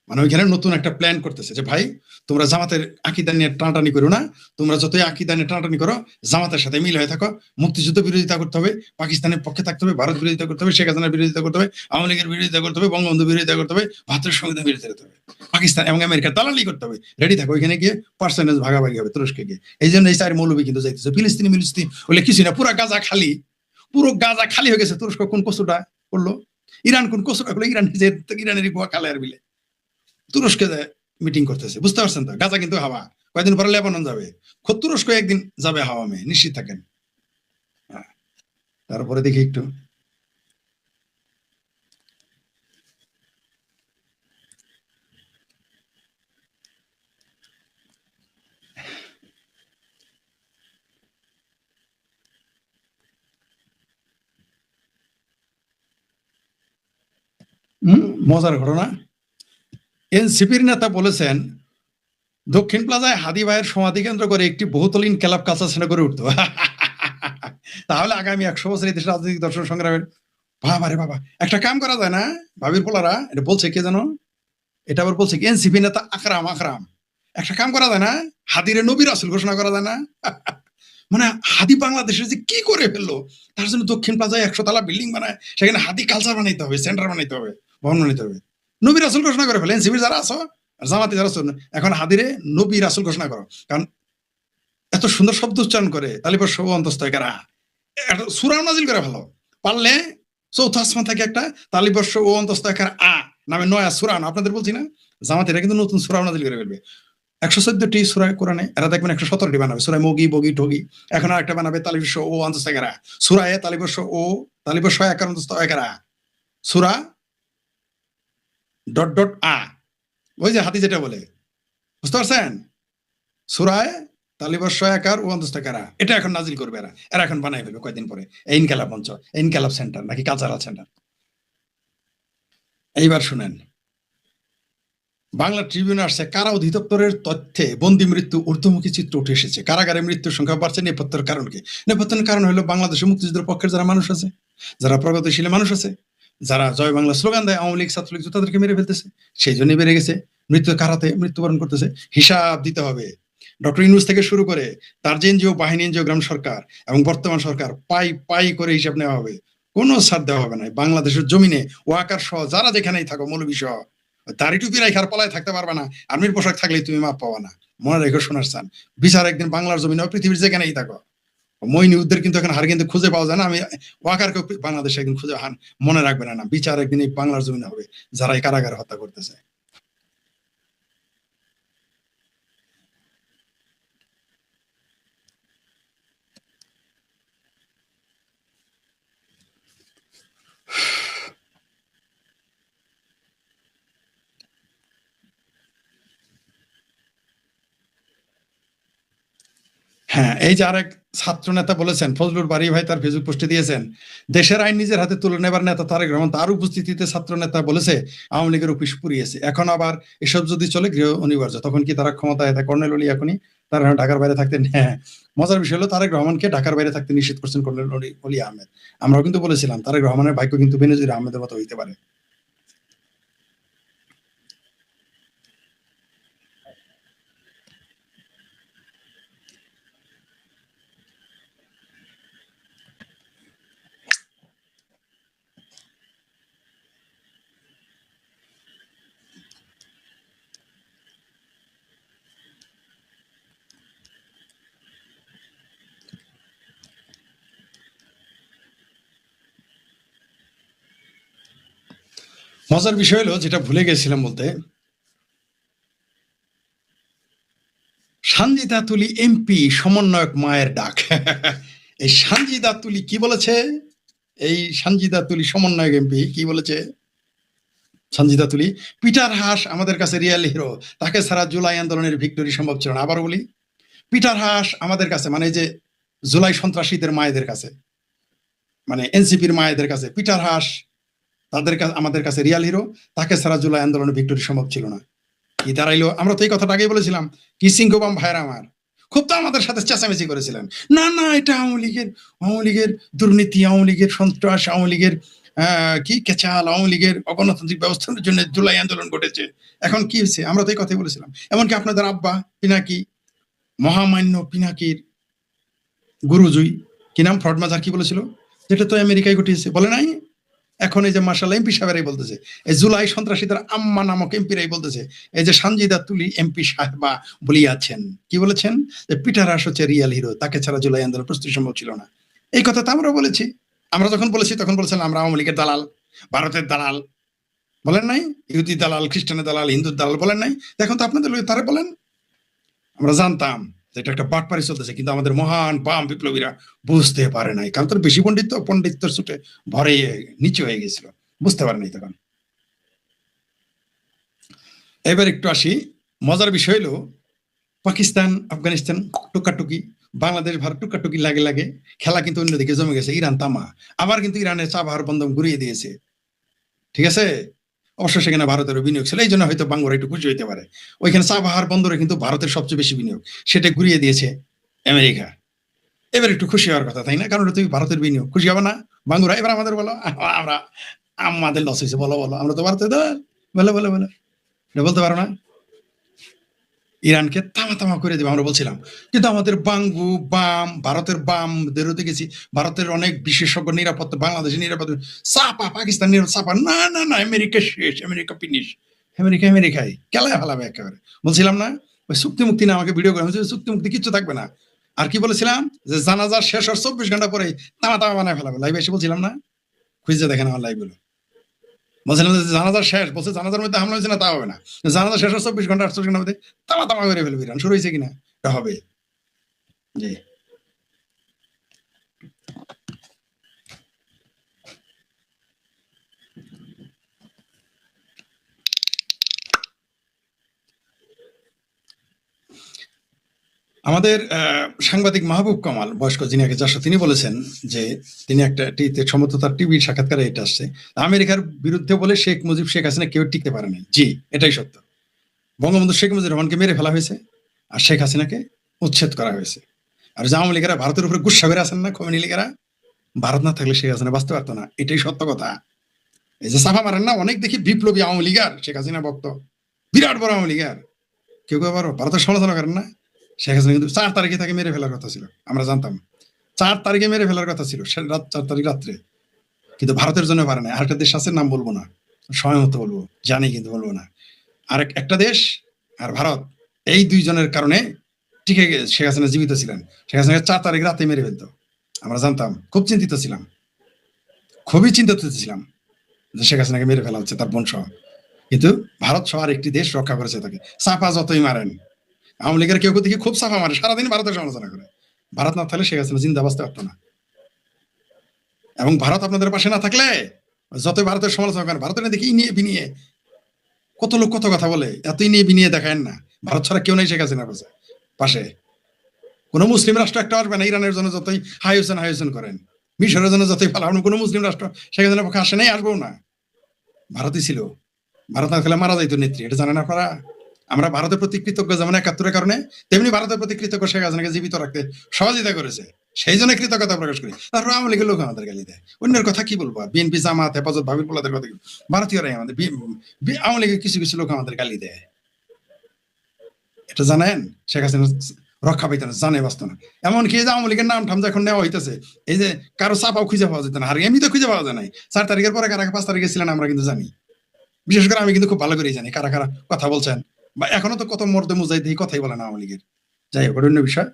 Speaker 2: মানে ওইখানে নতুন একটা প্ল্যান করতেছে যে ভাই তোমরা জামাতের আকীদা নিয়ে টানাটানি করো না, তোমরা যতই আকীদা নিয়ে টানাটানি করো জামাতের সাথে মিল হয়ে থাকো, মুক্তিযুদ্ধ বিরোধিতা করতে হবে, পাকিস্তানের পক্ষে থাকতে হবে, ভারত বিরোধিতা করতে হবে, শেখ হাসিনার বিরোধিতা করতে হবে, আওয়ামী লীগের বিরোধিতা করতে হবে, বঙ্গবন্ধু বিরোধিতা করতে হবে, ভারতের সংবিধান বিরোধিতা করতে হবে, পাকিস্তান এবং আমেরিকার দালালি করতে হবে। রেডি থাকো, ওইখানে গিয়ে পার্সেন্টেজ ভাগাভাগি হবে তুরস্কে গিয়ে। এই জন্য এই 4 মৌলবী কিন্তু যাইতেছে। ফিলিস্তিনি বলে কিছু না, পুরো গাজা খালি হয়ে গেছে। তুরস্ক কোন কসুটা করলো, ইরান কোন কসুটা করলো, ইরানের গোয়া খালে আর বিলে তুরস্কে মিটিং করতেছে। বুঝতে পারছেন তো, গাজা কিন্তু হাওয়া, কয়েকদিন পরে লেবানন যাবে, খোদ তুরস্ক একদিন যাবে হাওয়া মে, নিশ্চিত থাকেন। তারপরে দেখি একটু মজার ঘটনা। এনসিপির নেতা বলেছেন দক্ষিণ প্লাজায় হাদি ভাইয়ের সমাধি কেন্দ্র করে একটি বহুতলীন ক্লাব কালচার সেন্টার করে উঠতো। তাহলে আগামী 100 বছর এই দেশের রাজনৈতিক দর্শন সংগ্রামের, বাবা রে বাবা, একটা কাম করা যায় না? ভাবির পোলারা এটা বলছে, কে জানো, এটা আবার বলছে এনসিপি নেতা আকরাম, একটা কাম করা যায় না, হাদিরে নবী রাসূল ঘোষণা করা যায় না? মানে হাদি বাংলাদেশে যে কি করে ফেললো, তার জন্য দক্ষিণ প্লাজায় 100 তলা বিল্ডিং বানায়, সেখানে হাদি কালচার বানাইতে হবে, সেন্টার বানাইতে হবে, ভবন বানাইতে হবে, নবী রাসূল ঘোষণা করে ফেলে। এনসিপি যারা আছো আর জামাতে যারা আছো, এখন হাদিরে নবী রাসূল ঘোষণা করো, কারণ এত সুন্দর শব্দ উচ্চারণ করে, তালিবাস সব অন্তস্থ কারা সূরা নাজিল করে ভালো পারলে, চৌথ আসমান থেকে একটা তালিবর্ষ ও অন্তস্থ একার আ নামে নয়া সূরা, আপনাদের বলছি না, জামাত এটা কিন্তু নতুন সূরা নাজিল করে ফেলবে। 114টি সূরা কোরআনে, এরা দেখবেন 117টি বানাবে, সূরা মগি বগি ঠগি, এখন আর একটা বানাবে তালিবর্ষ ও অন্তস্থ একারা, সূরা এ তালিবর্ষ ও তালিবর্ষ একার অন্তস্থ একারা, সূরা ডট ডট আ, ওই যে হাতি যেটা বলে, বুঝতে পারছেন, সূরায় তালিবর্ষ একার ও অন্তস্থ একারা, এটা এখন নাজিল করবে এরা এখন বানাই ফেলবে কয়েকদিন পরে। ইনকালাব মঞ্চ, ইনকালাব সেন্টার নাকি কালচারাল সেন্টার। এইবার শুনেন, বাংলা ট্রিবিউন আসছে, কারা অধিদপ্তরের তথ্যে বন্দি মৃত্যু ঊর্ধ্বমুখী চিত্র উঠে এসেছে, কারাগারে মৃত্যুর সংখ্যা বাড়ছে। নেপথ্যের কারণ কি? নেপথ্যের কারণ হলো বাংলাদেশের মুক্তিযুদ্ধের পক্ষের যারা মানুষ আছে, যারা প্রগতিশীল মানুষ আছে, যারা জয় বাংলা স্লোগান দেয়, আওয়ামী লীগ ছাত্রলীগ তাদেরকে মেরে ফেলতেছে, সেই জন্যই বেড়ে গেছে মৃত্যু, কারাতে মৃত্যুবরণ করতেছে। হিসাব দিতে হবে। ডক্টর ইউনূস থেকে শুরু করে তার যে এনজিও বাহিনী, এনজিও গ্রাম সরকার এবং বর্তমান সরকার পাই করে হিসাব নেওয়া হবে, কোনো ছাড় দেওয়া হবে না। বাংলাদেশের জমিনে ওয়াকার সহ যারা যেখানেই থাকো, মৌলবী সহ, দাড়ি টুপি রাখার পলায় থাকতে পারবে না, আর্মির পোশাক থাকলেই তুমি মাপ পাবা না। মনে রেখো শোনার চান, বিচার একদিন বাংলার জমিনে, পৃথিবীর যেখানেই থাকো। মইনুদ্দের কিন্তু এখন হার কিন্তু খুঁজে পাওয়া যায় না, আমি ওয়াকারকে বাংলাদেশে একদিন খুঁজে মনে রাখবে না, বিচার একদিন এই বাংলার জমিনে হবে যারা এই কারাগারে হত্যা করতেছে। হ্যাঁ, এই যে আরেক ছাত্র নেতা বলেছেন, ফজলুর বারী ভাই তার ফেসবুক পোস্টে দিয়েছেন, দেশের আইন নিজের হাতে তুলে নেবার নেতা তারেক রহমান, তার উপস্থিতিতে ছাত্র নেতা বলেছে আওয়ামী লীগের অফিস পুড়িয়েছে। এখন আবার এসব যদি চলে গৃহ অনিবার্য, তখন কি তারা ক্ষমতায় থাকে? কর্নেল অলি এখনই তারা ঢাকার বাইরে থাকতেন। হ্যাঁ, মজার বিষয় হলো তারেক রহমানকে ঢাকার বাইরে থাকতে নিষেধ করছেন কর্নেল অলি আহমেদ। আমরাও কিন্তু বলেছিলাম তারেক রহমানের ভাগ্য কিন্তু বেনজির আহমেদের মতো হইতে পারে। মজার বিষয় হলো, যেটা ভুলে গেছিলাম বলতে, সানজিদা তুলি এমপি সমন্বয়ক মায়ের ডাক। এই সানজিদা তুলি কি বলেছে? এই সানজিদা তুলি সমন্বয়ক এমপি কি বলেছে? সঞ্জিতা তুলি, পিটার হাস আমাদের কাছে রিয়েল হিরো, তাকে ছাড়া জুলাই আন্দোলনের ভিক্টোরি সম্ভব ছিল না। আবার বলি, পিটার হাস আমাদের কাছে, মানে যে জুলাই সন্ত্রাসীদের মায়েদের কাছে, মানে এনসিপির মায়েদের কাছে পিটার হাস তাদের কাছে, আমাদের কাছে রিয়াল হিরো, তাকে ছাড়া জুলাই আন্দোলনের ভিক্টোরি সম্ভব ছিল না। কি দাঁড়াইলো? আমরা তো এই কথাটা আগেই বলেছিলাম। কি সিংহবাম ভাইরা আমার খুব তো আমাদের সাথে চেঁচামেচি করেছিলেন, না না এটা আওয়ামী লীগের দুর্নীতি, আওয়ামী লীগের সন্ত্রাস, আওয়ামী লীগের কি কেচাল, আওয়ামী লীগের অগণতান্ত্রিক ব্যবস্থার জন্য জুলাই আন্দোলন ঘটেছে। এখন কি হয়েছে? আমরা তো এই কথাই বলেছিলাম। এমনকি আপনাদের আব্বা পিনাকি, মহামান্য পিনাকির গুরুজুই, কি নাম, ফ্রড মাজার, কি বলেছিল? যেটা তো আমেরিকায় ঘটিয়েছে, বলে নাই? এখন এই যে মার্শাল এমপি সাহেবরাই বলতেছে, এই জুলাই সন্ত্রাসীদের আম্মা নামক এমপিরাই বলতেছে, এই যে সানজিদা তুলি এমপি সাহেবা বলিয়াছেন, কি বলেছেন? যে পিটার হাস হচ্ছে রিয়াল হিরো, তাকে ছাড়া জুলাই আন্দোলন প্রস্তুতি সম্ভব ছিল না। এই কথা তো আমরা বলেছি। আমরা যখন বলেছি তখন বলেছিলাম আমরা আওয়ামী লীগের দালাল, ভারতের দালাল, বলেন নাই? ইহুদি দালাল, খ্রিস্টানের দালাল, হিন্দুর দালাল, বলেন নাই? এখন তো আপনাদের লোক তারা বলেন। আমরা জানতাম যে এটা একটা বাটপারি চলতেছে, কিন্তু আমাদের মহান বাম বিপ্লবীরা বুঝতে পারে নাই, কারণ তোর বেশি পণ্ডিত্যের ছুটে ভরে নিচে হয়ে গেছিল, বুঝতে পারে নাই তখন। এবার একটু আসি, মজার বিষয় হলো, পাকিস্তান আফগানিস্তান টুকাটুকি, বাংলাদেশ ভারত টুকাটুকি লাগে লাগে, খেলা কিন্তু অন্যদিকে জমে গেছে। ইরান তামা, আবার কিন্তু ইরানের চাবাহার বন্ধন ঘুরিয়ে দিয়েছে, ঠিক আছে? অবশ্য সেখানে ভারতেরও বিনিয়োগ ছিল, এই জন্য হয়তো বাঙ্গুরা একটু খুশি হইতে পারে। ওইখানে চাবাহার বন্দরে কিন্তু ভারতের সবচেয়ে বেশি বিনিয়োগ, সেটা ঘুরিয়ে দিয়েছে আমেরিকা। এবার একটু খুশি হওয়ার কথা, তাই না? কারণ তুমি ভারতের বিনিয়োগ, খুশি হবে না বাঙ্গুরা? এবার আমাদের বলো, আমরা আমাদের লস হয়েছে, বলো বলো, আমরা তো ভারতের বলো বলো বলো, বলতে পারো না? ইরানকে তামা তামা করে দেবে আমরা বলছিলাম, কিন্তু আমাদের বাঙ্গু বাম, ভারতের বামদেরও দেখেছি, ভারতের অনেক বিশেষজ্ঞ নিরাপত্তা, বাংলাদেশের নিরাপত্তা চাপা, পাকিস্তান চাপা, না না না আমেরিকা শেষ, আমেরিকা ফিনিশ, আমেরিকায় কেলায় ফেলাবে একেবারে। বলছিলাম না ওই চুক্তি মুক্তি না, আমাকে ভিডিও করে চুক্তি মুক্তি কিচ্ছু থাকবে না। আর কি বলেছিলাম? যে জানাজার শেষ হওয়ার 24 ঘন্টা পরে তামা তামা বানায় ফেলাবে। লাইভ এসে বলছিলাম না? খুঁজে দেখেন আমার লাইভ গুলো। বলছিলাম যে জানাজার শেষ, বলছে জানাজার মধ্যে হামলা হয়েছে না, তা হবে না। জানাজা শেষ হওয়ার 24 ঘন্টা 48 ঘন্টার মধ্যে তামা তামা করে ফেলবে ইরান, শুরু হয়েছে কিনা এটা হবে। জি, আমাদের সাংবাদিক মাহবুব কামাল, বয়স্ক, যিনি আগে যার, তিনি বলেছেন যে তিনি একটা সম্ভবত তার টিভির সাক্ষাৎকারে এটা আসছে, আমেরিকার বিরুদ্ধে বলে শেখ মুজিব শেখ হাসিনা কেউ টিকতে পারে নাই। জি, এটাই সত্য। বঙ্গবন্ধু শেখ মুজিবুর রহমানকে মেরে ফেলা হয়েছে, আর শেখ হাসিনাকে উচ্ছেদ করা হয়েছে। আর যে আওয়ামী লীগেরা ভারতের উপরে গুসা করে আছেন না, খোমেনি লীগেরা, ভারত না থাকলে শেখ হাসিনা বাঁচতে পারতো না, এটাই সত্য কথা। এই যে সাফা মারেন না, অনেক দেখি বিপ্লবী আওয়ামী লীগার, শেখ হাসিনা ভক্ত, বিরাট বড় আওয়ামী লীগার, কেউ কেউ আবার ভারতের সমালোচনা করেন না। শেখ হাসিনা কিন্তু 4 তারিখে তাকে মেরে ফেলার কথা ছিল, আমরা জানতাম 4 তারিখে মেরে ফেলার কথা ছিল, 4 তারিখ রাত্রে, কিন্তু ভারতের জন্য পারে না। আরেকটা দেশ আছে, নাম বলবো না, সময় মতো বলবো, জানি কিন্তু বলবো না। আর একটা দেশ আর ভারত, এই দুইজনের কারণে টিকে শেখ হাসিনা জীবিত ছিলেন। শেখ হাসিনা 4 তারিখ রাতে মেরে ফেলতো, আমরা জানতাম, খুব চিন্তিত ছিলাম, খুবই চিন্তিত ছিলাম যে শেখ হাসিনাকে মেরে ফেলা হচ্ছে, তার বোন সহ। কিন্তু ভারত সহ আরেকটি দেশ রক্ষা করেছে তাকে। চাপা যতই মারেন, আওয়ামী লীগের কেউ দেখি খুব চাপা মারে, সারাদিন ভারতের সমালোচনা করে। ভারত না থাকলে শেখ হাসিনা জিন্দা বাঁচতে পারতো না। এবং ভারত আপনাদের পাশে না থাকলে যতই ভারতের সমালোচনা করেন, ভারতের দেখি নিয়ে বিনিয়ে কত লোক কত কথা বলে, এতই নিয়ে বিনিয়ে দেখায় না। ভারত ছাড়া কেউ নেই শেখ হাসিনার পাশে। কোন মুসলিম রাষ্ট্র একটা আসবে না, ইরানের জন্য যতই হাই হোসেন করেন, মিশরের জন্য যতই ভালো, কোন মুসলিম রাষ্ট্র শেখ হাসিনার পক্ষে আসে নাই, আসবেও না। ভারতই ছিল, ভারত না থাকলে মারা যাইতো নেত্রী, এটা জানেন আপনারা? আমরা ভারতের প্রতি কৃতজ্ঞ, যেমন 71-এর কারণে, তেমনি ভারতের প্রতি কৃতজ্ঞ শেখ হাসিনাকে জীবিত রাখতে সহযোগিতা করেছে, সেই জন্য কৃতজ্ঞতা প্রকাশ করি। তারপর আওয়ামী লীগের লোক আমাদের গালি দেয়, অন্যের কথা কি বলবো, বিএনপি, জামাত, হেফাজত, ভাবির পোলাদের কথা, ভারতীয়রাই আমাদের, আওয়ামী লীগের কিছু কিছু লোক আমাদের গালি দেয়। এটা জানেন? শেখ হাসিনা রক্ষা পাইত না, জানে বাঁচত না। এমনকি যে আওয়ামী লীগের নাম ঠাম যখন নেওয়া হইতেছে, এই যে কারো চাপাও খুঁজে পাওয়া যেত না, আর এমনি তো খুঁজে পাওয়া যায় নাই। 4 তারিখের পরে কারা 5 তারিখে ছিলেন আমরা কিন্তু জানি, বিশেষ করে আমি কিন্তু খুব ভালো করেই জানি কারা কারা কথা বলছেন, বা এখনো তো কত মর্দে মুজাহিদ এই কথাই বলে না আওয়ামী লীগের। যাই হোক, অন্য বিষয়।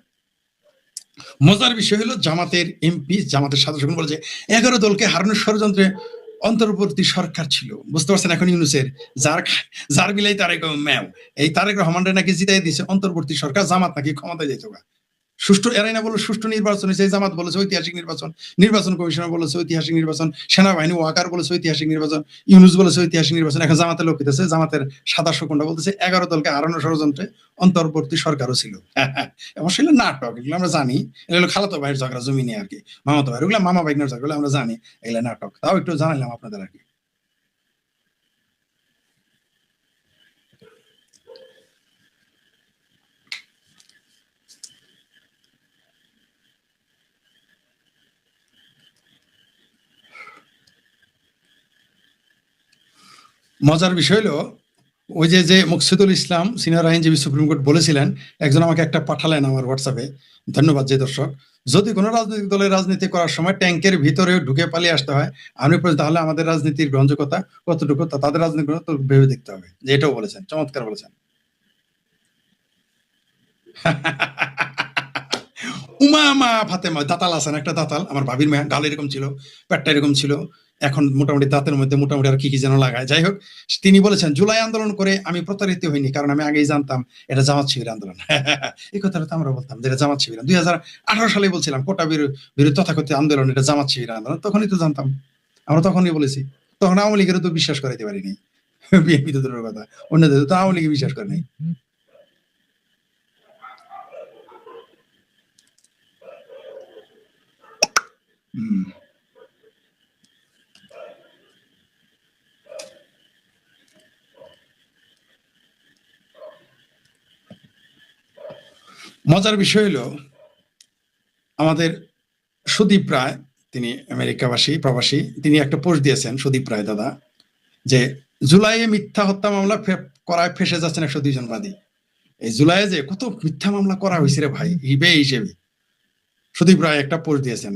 Speaker 2: মজার বিষয় হলো জামাতের এমপি, জামাতের সদস্যগণ বলেছে 11 দলকে হারানোর ষড়যন্ত্রে অন্তর্বর্তী সরকার ছিল, বুঝতে পারছেন? এখন ইউনূসের যার বিলাই তারেক ম্যাও, এই তারেক রহমানরে নাকি জিতাই দিছে অন্তর্বর্তী সরকার, জামাত নাকি ক্ষমতায় যেত গা। সুষ্ঠু এরাই না বলো সুষ্ঠু নির্বাচন হয়েছে, জামাত বলেছে ঐতিহাসিক নির্বাচন, নির্বাচন কমিশনার বলেছে ঐতিহাসিক নির্বাচন, সেনাবাহিনী ওয়াকার বলেছে ঐতিহাসিক নির্বাচন, ইউনূস বলেছে ঐতিহাসিক নির্বাচন। এখন জামাতের লোক দিতেছে, জামাতের সাদা শকুনটা বলতেছে 11 দলকে হারানোর ষড়যন্ত্রে অন্তর্বর্তী সরকারও ছিল। অবশ্যই এগুলো নাটক, এগুলো আমরা জানি। এগুলো খালাতো ভাইয়ের ঝগড়া জমি নিয়ে আর কি, মামাতো ভাই, ওগুলো মামা ভাইনের ঝগড়া, আমরা জানি এগুলো নাটক। তাও একটু জানাইলাম আপনাদের আর কি। মজার বিষয় হলো ওই যে মুকসিদুল ইসলাম সিনিয়র আইনজীবী সুপ্রিম কোর্ট বলেছিলেন, একজন আমাকে একটা পাঠালেন আমার হোয়াটসঅ্যাপে, ধন্যবাদ যে দর্শক, যদি কোনো রাজনৈতিক দলের রাজনীতি করার সময় ট্যাঙ্কের ভিতরে ঢুকে পালিয়ে আসতে হয় আমি তাহলে আমাদের রাজনীতির গ্রহণযোগ্যতা কতটুকু, তাদের রাজনীতি ভেবে দেখতে হবে। যে এটাও বলেছেন, চমৎকার বলেছেন। উমামা ফাতেমা দাতাল আছেন, একটা দাতাল, আমার ভাবির মেয়ে, গাল এরকম ছিল, পেটটা এরকম ছিল, এখন মোটামুটি দাঁতের মধ্যে মোটামুটি আর কি যেন লাগায়। যাই হোক, তিনি বলেছেন জুলাই আন্দোলন করে আমি প্রতারিত হইনি, কারণ আমি আগেই জানতাম এটা জামাত শিবির আন্দোলন। এই কথাটা তো আমরা বলতাম যে এটা জামাত শিবির, 2018 সালে বলছিলাম কোটা বিরোধী তথাকথিত আন্দোলন এটা জামাত শিবির আন্দোলন, তখনই তো জানতাম, আমরা তখনই বলেছি। তখন আওয়ামী লীগেরও তো বিশ্বাস করাইতে পারিনি, বিএনপি তো দূরের কথা, অন্যদের তো আওয়ামী লীগে বিশ্বাস করে নাই। মজার বিষয় হলো আমাদের সুদীপ রায়, তিনি আমেরিকাবাসী প্রবাসী, তিনি একটা পোস্ট দিয়েছেন, সুদীপ রায় দাদা, যে জুলাইয়ে মিথ্যা হত্যা মামলা করায় ফেসে যাচ্ছেন 102 জন বাদী। এই জুলাইয়ে যে কত মিথ্যা মামলা করা হয়েছে রে ভাই, হিসেবে সুদীপ রায় একটা পোস্ট দিয়েছেন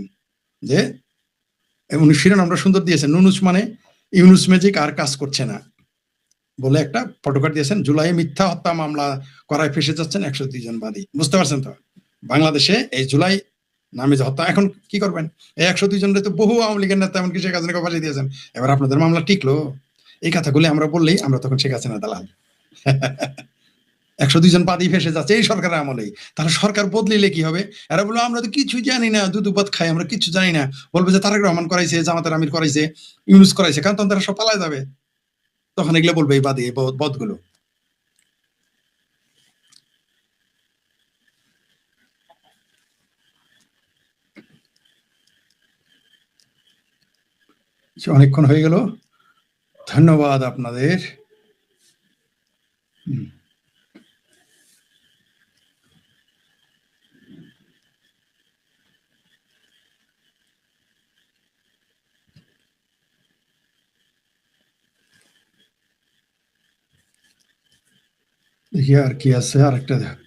Speaker 2: যে উনি শিরোনামটা সুন্দর দিয়েছেন, নুনুস মানে ইউনুস ম্যাজিক আর কাজ করছে না বলে একটা ফটোকার্ড দিয়েছেন। জুলাইয়ে মিথ্যা হত্যা মামলা করায় ফেসে যাচ্ছেন 102 জন বাদী। বুঝতে পারছেন তো, বাংলাদেশে এই জুলাই নামে যে হত্যা, এখন কি করবেন? এই 102 জনের তো বহু আওয়ামী লীগের নেতা এমনকি শেখ হাসিনাকে ফাঁসি দিয়েছেন, এবার আপনাদের মামলা টিকলো? এই কথাগুলি আমরা বললেই আমরা তখন শেখ হাসিনা দালাল। 102 জন বাদী ফেসে যাচ্ছে এই সরকারের আমলেই। তাহলে সরকার বদলিলে কি হবে? এরা বললো আমরা তো কিছু জানি না, দুধ খাই, আমরা কিছু জানি না। বলবে যে তারেক রহমান করাইছে, জামাতের আমির করাইছে, ইউনূস করাইছে, কারণ তখন তারা সব পালায় যাবে। তখন এগুলো বলবে এই বাদী, এই বদগুলো। অনেকক্ষণ হয়ে গেল, ধন্যবাদ আপনাদের। দেখি আর কি আছে, আরেকটা দেখ।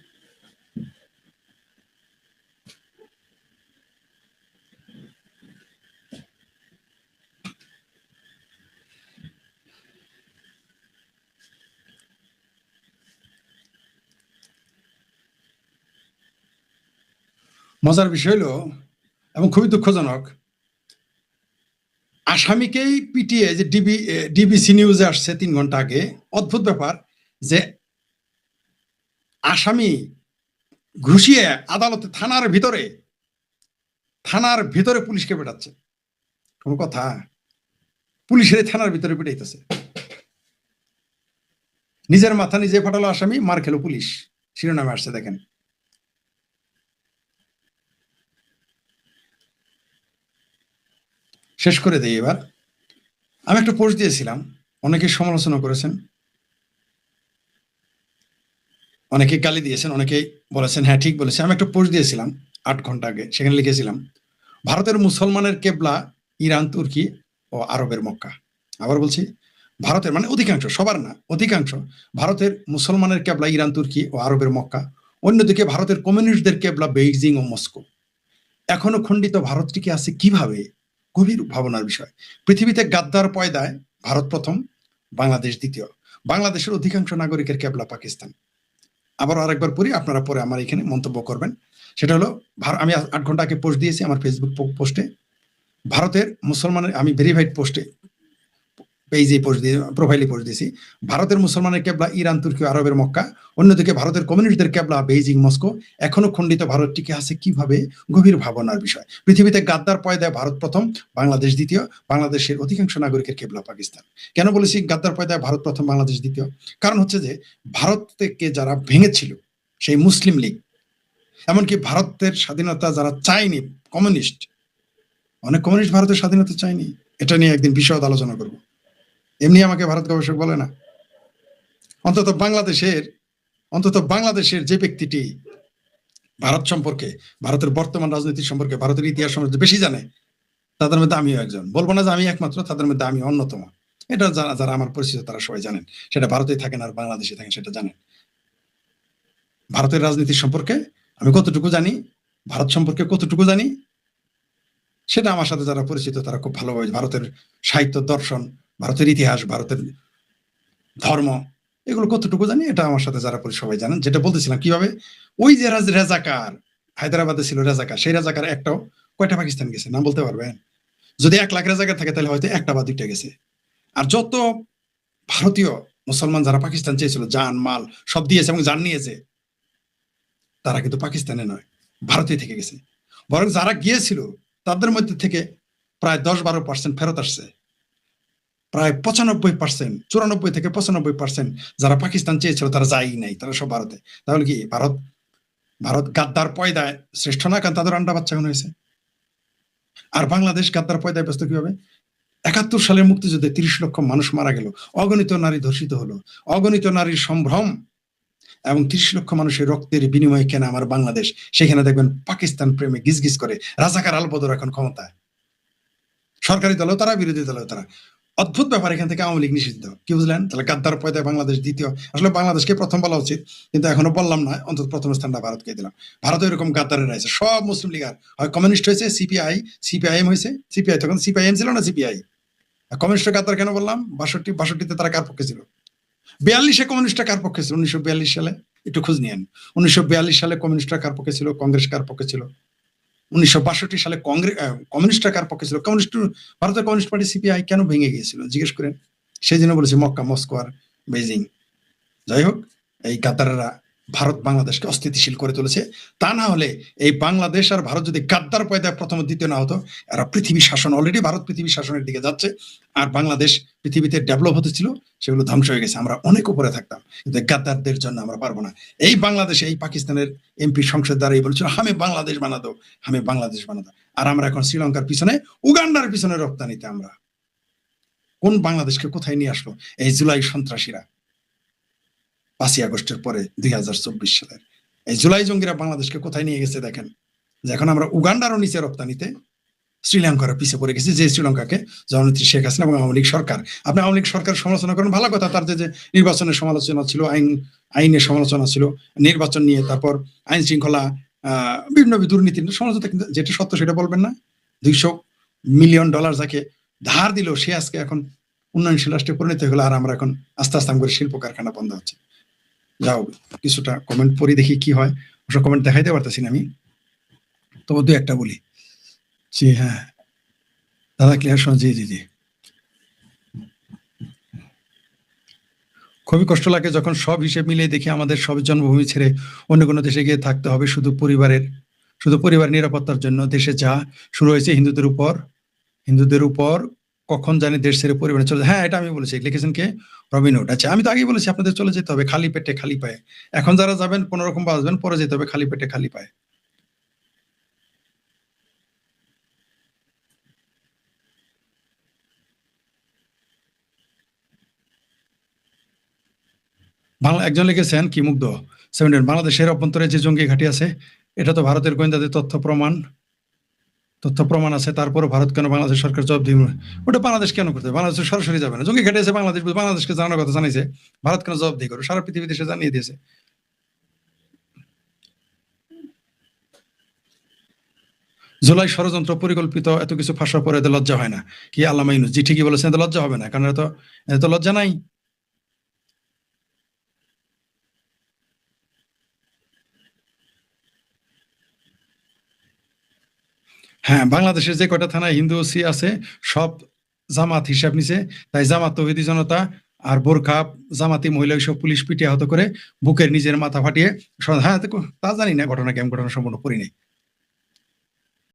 Speaker 2: মজার বিষয় হলো এবং খুবই দুঃখজনক, আসামিকেই পিটিয়ে, যে ডিবিসি নিউজে আসছে 3 ঘন্টা আগে, অদ্ভুত ব্যাপার যে আসামি ঘুষিয়ে আদালতে থানার ভিতরে পুলিশকে পেটাচ্ছে। কোন কথা? পুলিশের থানার ভিতরে পিটাইতেছে, নিজের মাথা নিজে ফাটালো আসামি, মার খেলো পুলিশ, শিরোনামে আসছে দেখেন। শেষ করে দেই এবার। আমি একটা পোস্ট দিয়েছিলাম, অনেকে সমালোচনা করেছেন, অনেকে গালি দিয়েছেন, অনেকে বলেছেন হ্যাঁ ঠিক বলেছে। আমি একটা পোস্ট দিয়েছিলাম 8 ঘন্টা আগে, সেখানে লিখেছিলাম ভারতের মুসলমানের কেবলা ইরান, তুর্কি ও আরবের মক্কা। আবার বলছি, ভারতের মানে অধিকাংশ, সবার না, অধিকাংশ ভারতের মুসলমানের কেবলা ইরান, তুর্কি ও আরবের মক্কা। অন্যদিকে ভারতের কমিউনিস্টদের কেবলা বেইজিং ও মস্কো। এখনো খণ্ডিত ভারতটিকে আছে কিভাবে? গভীর ভাবনার বিষয়। পৃথিবীতে গাদ্দার পয়দায় ভারত প্রথম, বাংলাদেশ দ্বিতীয়। বাংলাদেশের অধিকাংশ নাগরিকের কেবলা পাকিস্তান। আবার আরেকবার পড়ি, আপনারা পরে আমার এখানে মন্তব্য করবেন। সেটা হলো, আমি 8 ঘন্টা আগে পোস্ট দিয়েছি আমার ফেসবুক পোস্টে, ভারতের মুসলমানের, আমি ভেরিফাইড পোস্টে পেজে পোস্ট দিয়ে প্রোফাইলে পোস্ট দিয়েছি, ভারতের মুসলমানের কেবলা ইরান, তুর্কি, আরবের মক্কা, অন্যদিকে ভারতের কমিউনিস্টদের কেবলা বেইজিং, মস্কো। এখনো খণ্ডিত ভারত টিকে আছে কিভাবে? গভীর ভাবনার বিষয়। পৃথিবীতে গাদ্দার পয়দায় ভারত প্রথম, বাংলাদেশ দ্বিতীয়। বাংলাদেশের অধিকাংশ নাগরিকের কেবলা পাকিস্তান। কেন বলেছি গাদ্দার পয়দায় ভারত প্রথম, বাংলাদেশ দ্বিতীয়? কারণ হচ্ছে যে ভারত থেকে যারা ভেঙেছিল সেই মুসলিম লীগ, এমনকি ভারতের স্বাধীনতা যারা চায়নি, কমিউনিস্ট, অনেক কমিউনিস্ট ভারতের স্বাধীনতা চায়নি। এটা নিয়ে একদিন বিশদ আলোচনা করব। এমনি আমাকে ভারত গবেষক বলে না। অন্তত বাংলাদেশের যে ব্যক্তিটি ভারত সম্পর্কে, ভারতের বর্তমান রাজনীতি সম্পর্কে, ভারতের ইতিহাস সম্পর্কে বেশি জানে, তাদের মধ্যে আমিও একজন। বলবো না যে আমি একমাত্র, তাদের মধ্যে আমি অন্যতম। এটা যারা আমার পরিচিত তারা সবাই জানেন। সেটা ভারতেই থাকেন আর বাংলাদেশে থাকেন, সেটা জানেন। ভারতের রাজনীতি সম্পর্কে আমি কতটুকু জানি, ভারত সম্পর্কে কতটুকু জানি, সেটা আমার সাথে যারা পরিচিত তারা খুব ভালোভাবে, ভারতের সাহিত্য, দর্শন, ভারতের ইতিহাস, ভারতের ধর্ম, এগুলো কতটুকু জানি এটা আমার সাথে যারা সবাই জানেন। যেটা বলতেছিলাম কিভাবে ওই যে রেজাকার হায়দ্রাবাদে ছিল, রেজাকার, সেই রেজাকার একটাও কয়টা পাকিস্তান গেছে নাম বলতে পারবেন? যদি 1 লাখ রেজাকার থাকে তাহলে হয়তো একটা বা দুইটা গেছে। আর যত ভারতীয় মুসলমান যারা পাকিস্তান চেয়েছিল, জান মাল সব দিয়েছে এবং জান নিয়েছে, তারা কিন্তু পাকিস্তানে নয়, ভারতে থেকে গেছে। বরং যারা গিয়েছিল তাদের মধ্যে থেকে প্রায় 10-12% ফেরত আসছে। প্রায় 95%, 94 থেকে 95% যারা পাকিস্তান চেয়েছিল তারা যায়ই নাই, তারা সব ভারতে। তাহলে কি ভারত গাদ্দার পয়দায় শ্রেষ্ঠ না? কারণ তাদের আন্ডা বাচ্চা এখন হয়েছে। আর বাংলাদেশ গাদ্দার পয়দায় ব্যস্ত কিভাবে? 71 সালের মুক্তিযুদ্ধে 30 লক্ষ মানুষ মারা গেল, অগণিত নারী ধর্ষিত হলো, অগণিত নারীর সম্ভ্রম এবং 30 লক্ষ মানুষের রক্তের বিনিময়ে কেনা আমার বাংলাদেশ। সেখানে দেখবেন পাকিস্তান প্রেমে গিজগিজ করে রাজাকার আলবদর এখন ক্ষমতায়। সরকারি দলও তারা, বিরোধী দলও তারা। অদ্ভুত ব্যাপার, এখান থেকে আওয়ামী লীগ নিষিদ্ধ। কি বুঝলেন? তাহলে গাদ্দার পয়দায় বাংলাদেশ দ্বিতীয়। আসলে বাংলাদেশকে প্রথম বলা উচিত, কিন্তু এখনো বললাম না। অন্তত প্রথম স্থানটা ভারতকে দিলাম। ভারতে এরকম গাদ্দারের আছে সব মুসলিম লীগ, আর হয় কমিউনিস্ট হয়েছে, সিপিআইএম হয়েছে। সিপিআই তখন সিপিআইএম ছিল না, সিপিআই। কমিউনিস্ট গাদ্দার কেন বললাম? 62-তে তারা কার পক্ষে ছিল? 42-এ কমিউনিস্টরা কার পক্ষে ছিল? 1942 সালে একটু খোঁজ নিয়েন। 1942 সালে কমিউনিস্টরা কার পক্ষে ছিল? কংগ্রেস কার পক্ষে ছিল? 1962 সালে কমিউনিস্টরা কার পক্ষে ছিল? ভারতের কমিউনিস্ট পার্টি সিপিআই কেন ভেঙে গিয়েছিল জিজ্ঞেস করেন। সেই জন্য বলেছে মক্কা, মস্কো আর বেজিং। যাই হোক, এই গাদ্দাররা ভারত বাংলাদেশকে অস্থিতিশীল করে তুলেছে। তা না হলে এই বাংলাদেশ আর ভারত যদি গাদ্দার পয়দায় প্রথম দ্বিতীয় না হতো, এরা পৃথিবী শাসন, অলরেডি ভারত পৃথিবী শাসনের দিকে যাচ্ছে, আর বাংলাদেশ পৃথিবীতে ডেভেলপ হতেছিল, সেগুলো ধ্বংস হয়ে গেছে। আমরা অনেক উপরে থাকতাম, কিন্তু গাদ্দারদের জন্য আমরা পারবো না। এই বাংলাদেশে এই পাকিস্তানের এমপি সংসদ দ্বারা বলেছিল আমি বাংলাদেশ বানাতো, আমি বাংলাদেশ বানাতো। আর আমরা এখন শ্রীলঙ্কার পিছনে, উগান্ডার পিছনে রপ্তানিতে। আমরা কোন বাংলাদেশকে কোথায় নিয়ে আসলো এই জুলাই সন্ত্রাসীরা? 5ই আগস্টের পরে 2024 সালের এই জুলাই জঙ্গিরা বাংলাদেশকে কোথায় নিয়ে গেছে দেখেন। যে এখন আমরা উগান্ডারও নিচে রপ্তানিতে, শ্রীলঙ্কার পিছিয়ে পড়ে গেছে। যে শ্রীলঙ্কাকে জননেত্রী শেখ হাসিনা এবং আওয়ামী লীগ সরকার, আপনি আওয়ামী লীগ সরকার সমালোচনা করেন, ভালো কথা। তার যে নির্বাচনের সমালোচনা ছিল, আইনের সমালোচনা ছিল, নির্বাচন নিয়ে, তারপর আইন শৃঙ্খলা, বিভিন্ন দুর্নীতির সমালোচনা, কিন্তু যেটা সত্য সেটা বলবেন না। $200 মিলিয়ন যাকে ধার দিল, সে আজকে এখন উন্নয়নশীল রাষ্ট্রে পরিণত হয়ে গেল, আর আমরা এখন আস্তে আস্তে করে শিল্প কারখানা বন্ধ হচ্ছে। যাও কিছুটা কমেন্ট পড়ি, দেখি কি হয়। অবশ্য কমেন্ট দেখাইতে পারতেছি না আমি, তবু 2-1টা বলি। জি হ্যাঁ দাদা, ক্লিয়ার শোনা? জি জি জি। খুবই কষ্ট লাগে যখন সব হিসেব মিলিয়ে দেখি আমাদের সব জন্মভূমি ছেড়ে অন্য কোনো দেশে গিয়ে থাকতে হবে শুধু পরিবার নিরাপত্তার জন্য। দেশে যা শুরু হয়েছে হিন্দুদের উপর কখন জানি দেশ ছেড়ে পরিবারে চলে। হ্যাঁ, এটা আমি বলেছি, লিখেছেন কে? Robin Hood. আচ্ছা, আমি তো আগেই বলেছি আপনাদের চলে যেতে হবে খালি পেটে খালি পায়ে। এখন যারা যাবেন কোন রকম বাঁচবেন, পরে যেতে হবে খালি পেটে খালি পায়ে। একজন লিখেছেন কি মুগ্ধ 17, বাংলাদেশের অভ্যন্তরে যে জঙ্গি ঘাঁটি আছে, এটা তো ভারতের গোয়েন্দাদের তথ্য প্রমাণ আছে, তারপরও ভারত কেন বাংলাদেশ সরকার জবাব দিবে? ওটা বাংলাদেশ কেন করতে? বাংলাদেশ সরাসরি যাবে না। জঙ্গি ঘাঁটি আছে বাংলাদেশকে জানানোর কথা জানাইছে, ভারত কেন জবাব দিয়ে করবে? সারা পৃথিবী দেশে জানিয়ে দিয়েছে। জুলাই ষড়যন্ত্র পরিকল্পিত, এত কিছু ফাঁসার পরে এত লজ্জা হয় না? কি আল্লামা ইউনূস জি ঠিকই বলেছেন, এত লজ্জা হবে না, কারণ এত লজ্জা নাই। হ্যাঁ, বাংলাদেশের যে কয়টা থানায় হিন্দু ওসি আছে সব জামাত হিসাব নিছে, তাই জামাত তৌহিদি জনতা আর বোরখা জামাতি মহিলা সব পুলিশ পিটিয়ে আহত করে বুকের নিজের মাথা ফাটিয়ে হ্যাঁ তা জানি না ঘটনা কেমন, ঘটনা সম্পূর্ণ পড়িনি,